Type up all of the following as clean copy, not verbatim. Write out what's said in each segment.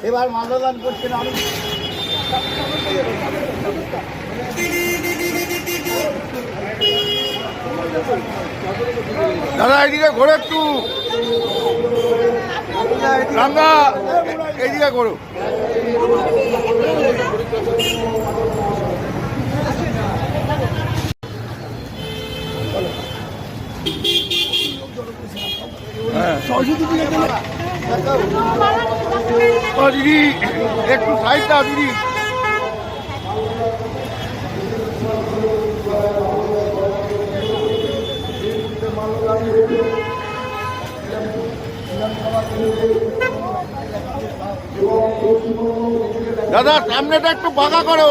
এবার মাল্যদান করছেন আমি দাদা এইদিকে ঘোরো একটু রামদা এইদিকে ঘোরো দিদি একটু সাইড দাও দিদি দাদা সামনেটা একটু বাঁকা করো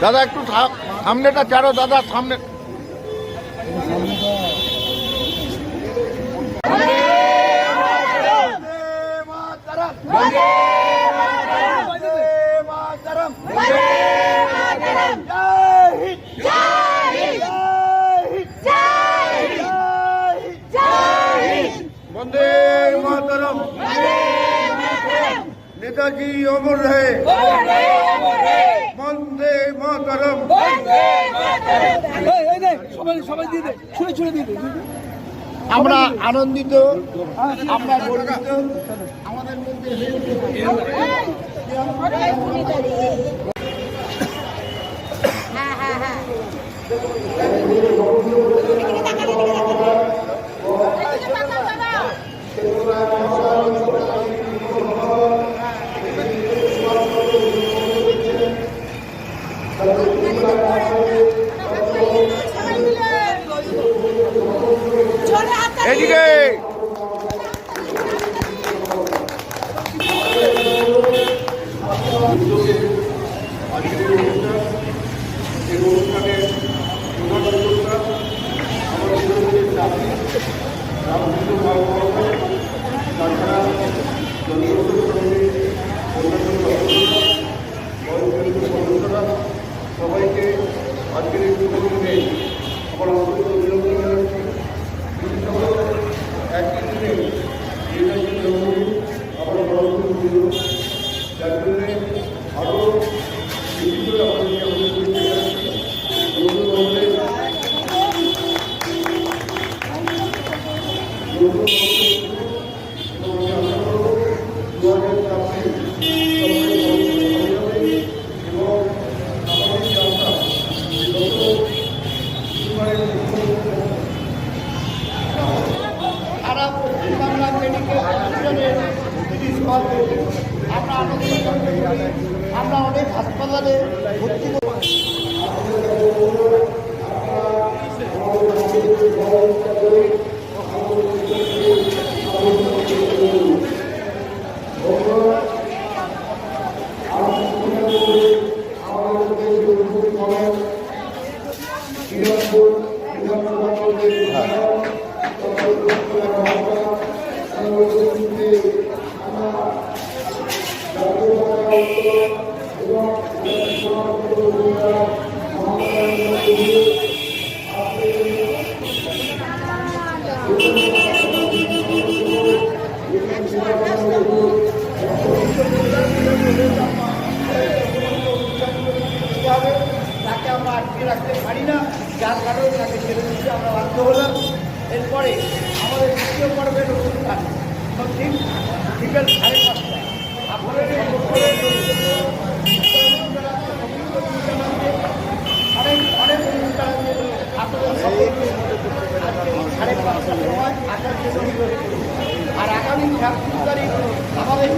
দাদা একটু সামনেটা ছাড়ো দাদা সামনে বন্দে মাতরম নেতাজি অমর রহে বন্দে মাতরম আমরা আনন্দিত আমরা গর্বিত আমাদের মধ্যে এদিকে সবাইকে আজকের এই প্রতিযোগিতায় আমার অন্তত অভিনন্দন জানাচ্ছি একই দিনে আমরা যার জন্যে আরও বেশি করে আমাদেরকে আমরা অনেক হাসপাতালে ভর্তি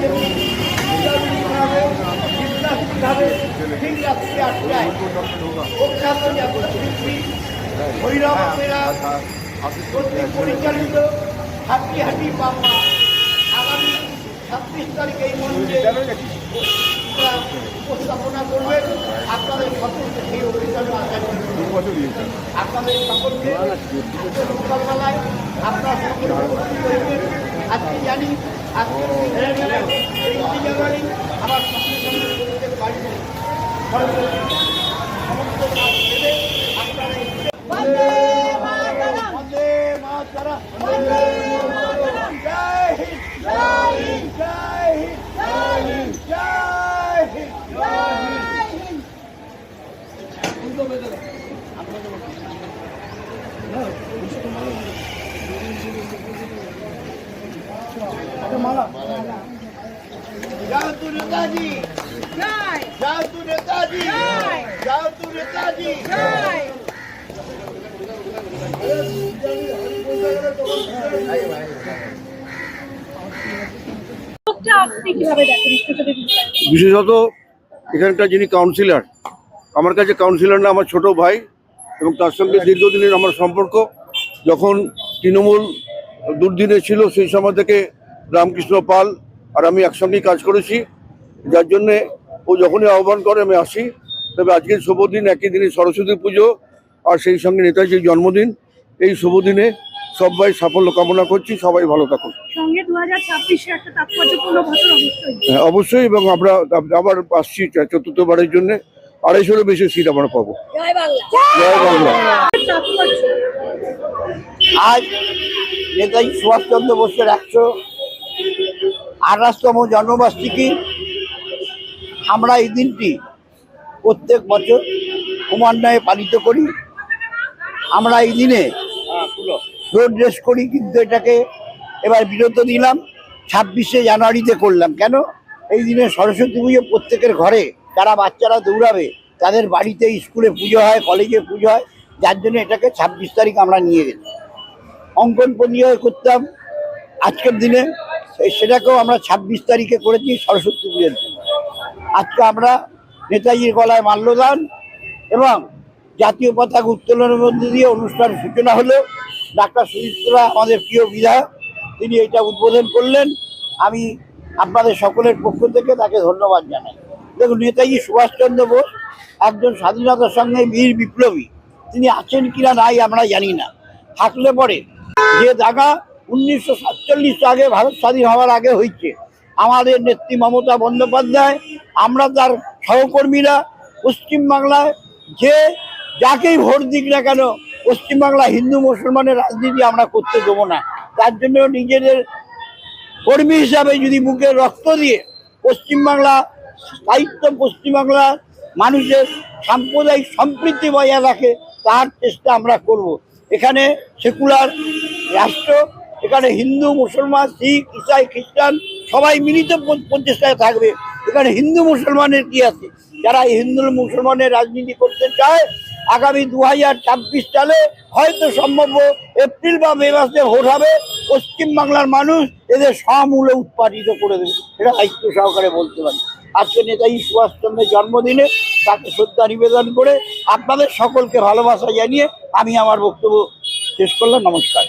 থেকে ঠিক রাত্রি 8টায় প্রখ্যাত যাত্রা শিল্পী ভৈরব অপেরা কর্তৃক পরিচালিত হাঁটি হাঁটি বাম্মা আগামী 26 তারিখে এই মঞ্চে উপস্থাপনা করবেন। আপনাদের সকলকে সেই অভিযানে আসা আপনাদের সকলকে সকালবেলায় আপনারা সকলে উপস্থিত হইবেন। আজকে জানি আজকে 23 জানুয়ারি আমার সঙ্গে সঙ্গে প্রত্যেক বাড়িতে সমস্ত কাজ দেবে। আপনারা বন্দে মাতরম, বন্দে মাতরম, বন্দে মাতরম, জয় হিন্দ, জয় হিন্দ, জয় হিন্দ, জয় হিন্দ, জয় হিন্দ, জয় হিন্দ। जाओ तू नेताजी जय, जाओ तू नेताजी जय, जाओ तू नेताजी जय। বিশেষত এখানকার যিনি কাউন্সিলর, আমার কাছে কাউন্সিলর না, আমার ছোট ভাই, এবং তার সঙ্গে দীর্ঘদিনের আমার সম্পর্ক। যখন তৃণমূল দুর্দিনে ছিল সেই সময় থেকে রামকৃষ্ণ পাল আর আমি একসঙ্গেই কাজ করেছি, যার জন্যে ও যখনই আহ্বান করে আমি আসি। তবে আজকের শুভ দিন, একই দিনে সরস্বতী পুজো আর সেই সঙ্গে নেতাজির জন্মদিন। এই শুভ দিনে সবাই সাফল্য কামনা করছি, সবাই ভালো থাকুন। সঙ্গে 2026 একটা তাৎপর্যপূর্ণ বছর অবশ্যই। হ্যাঁ অবশ্যই, এবং আমরা আবার আসছি চতুর্থবারের জন্য। 250-এরও বেশি সিট আমরা পাবো। জয় বাংলা, জয় বাংলা। আজ নেতাজি সুভাষচন্দ্র বোসের 128তম জন্মবার্ষিকী। আমরা এই দিনটি প্রত্যেক বছর ক্রমান্বয়ে পালিত করি। আমরা এই দিনে রোড রেস করি, কিন্তু এটাকে এবার বিরত দিলাম, 26শে জানুয়ারিতে করলাম। কেন? এই দিনে সরস্বতী পুজো প্রত্যেকের ঘরে, যারা বাচ্চারা দৌড়াবে তাদের বাড়িতে, স্কুলে পুজো হয়, কলেজে পুজো হয়, যার জন্য এটাকে 26 তারিখ আমরা নিয়ে গেছি। অঙ্কন প্রতিযোগিতা করতাম আজকের দিনে, সেটাকেও আমরা 26 তারিখে করেছি সরস্বতী পুজোর জন্য। আজকে আমরা নেতাজির গলায় মাল্যদান এবং জাতীয় পতাকা উত্তোলনের মধ্যে দিয়ে অনুষ্ঠান সূচনা হলো। ডাক্তার সুচিত্রা আমাদের প্রিয় বিধায়ক, তিনি এটা উদ্বোধন করলেন। আমি আপনাদের সকলের পক্ষ থেকে তাকে ধন্যবাদ জানাই। দেখুন, নেতাজি সুভাষচন্দ্র বোস একজন স্বাধীনতার সঙ্গে বীর বিপ্লবী। তিনি আছেন কিনা নাই আমরা জানি না, থাকলে পরে যে দাগা 1947 আগে, ভারত স্বাধীন হওয়ার আগে হয়েছে, আমাদের নেত্রী মমতা বন্দ্যোপাধ্যায়, আমরা তার সহকর্মীরা পশ্চিমবাংলায় যে যাকেই ভোট দিক না কেন, পশ্চিমবাংলা হিন্দু মুসলমানের রাজনীতি আমরা করতে দেবো না। তার জন্য নিজেদের কর্মী হিসাবে যদি বুকে রক্ত দিয়ে পশ্চিমবাংলা স্থায়িত্ব, পশ্চিমবাংলার মানুষের সাম্প্রদায়িক সম্প্রীতি বজায় রাখে, তার চেষ্টা আমরা করব। এখানে সেকুলার রাষ্ট্র, এখানে হিন্দু মুসলমান শিখ ইসাই খ্রিস্টান সবাই মিলিত প্রচেষ্টায় থাকবে। এখানে হিন্দু মুসলমানের কি আছে? যারা হিন্দু মুসলমানের রাজনীতি করতে চায়, আগামী 2026 সালে হয়তো সম্ভব এপ্রিল বা মে মাসে ভোট হবে, পশ্চিমবাংলার মানুষ এদের সমূলে উৎপাদিত করে দেবে, এটা দায়িত্ব সহকারে বলতে পারি। আজকে নেতাজি সুভাষচন্দ্রের জন্মদিনে তাকে শ্রদ্ধা নিবেদন করে আপনাদের সকলকে ভালোবাসা জানিয়ে আমি আমার বক্তব্য শেষ করলাম। নমস্কার।